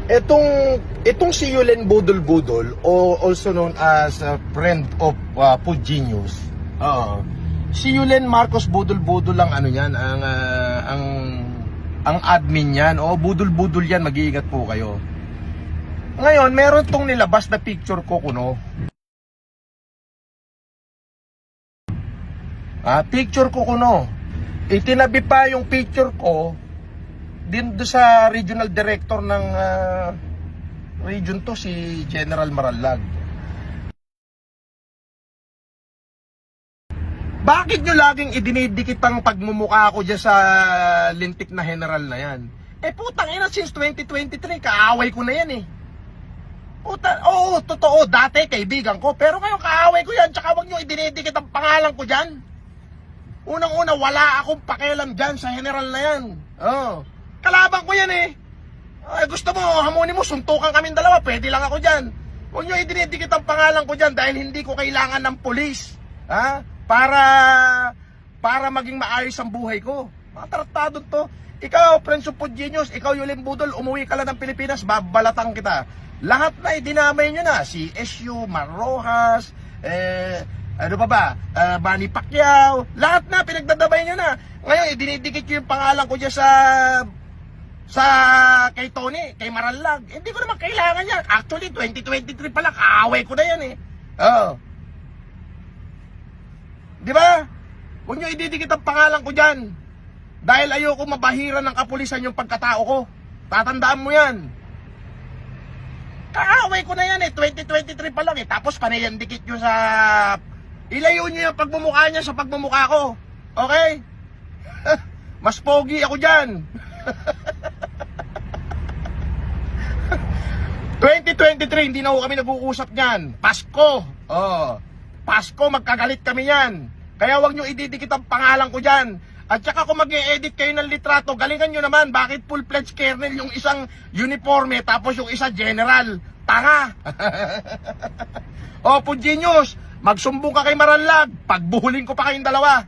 Itong si Yulen Budol-Budol, o also known as a friend of Food Genius. Si Yulen Marcos Budol-Budol lang ano yan, ang admin yan. Budol-Budol yan, mag-iingat po kayo. Ngayon, meron tong nilabas na picture ko kuno. Picture ko kuno. Itinabi pa yung picture ko din do sa regional director ng region to, si General Marallag. Bakit nyo laging idinidikit ang pagmumukha ko dyan sa lintik na general na yan? Putang ina, since 2023, kaaway ko na yan Oo, totoo, dati kaibigan ko, pero ngayon kaaway ko yan, tsaka wag nyo idinidikit ang pangalan ko dyan. Unang-una, wala akong pakialam dyan sa general na yan. Kalaban ko yan gusto mo, hamunin mo, suntukan kaming dalawa, pwede lang ako dyan. Huwag nyo idinidikit ang pangalan ko dyan dahil hindi ko kailangan ng pulis. Para maging maayos ang buhay ko. Mga tratado to. Ikaw, Prince of Food Genius, ikaw Yulen Budol, umuwi ka lang ng Pilipinas, babalatan kita. Lahat na dinamay nyo na. Si SU, Mar Rojas, ano pa ba? Manny Pacquiao, lahat na, pinagdadabay nyo na. Ngayon, idinidikit nyo yung pangalan ko dyan sa kay Tony, kay Marallag. Hindi ko naman kailangan yan. Actually, 2023 pala, kaaway ko na yan Di ba? Huwag nyo ididikit ang pangalan ko dyan. Dahil ayoko mabahiran ng kapulisan yung pagkatao ko. Tatandaan mo yan. Kaaway ko na yan 2023 pa lang Tapos panayandikit nyo sa... Ilayo nyo yung pagmumukha niya sa pagmumukha ko. Okay? Mas pogi ako dyan. 2023, hindi na ho kami nag-uusap niyan. Pasko. Pasko, magkagalit kami yan. Kaya wag nyo ididikit ang pangalan ko dyan. At saka kung mag-e-edit kayo ng litrato, galingan nyo naman, bakit full-fledged colonel yung isang uniforme, tapos yung isa general? Tanga. Food Genius, magsumbong ka kay Marallag, pagbuhulin ko pa kayong dalawa.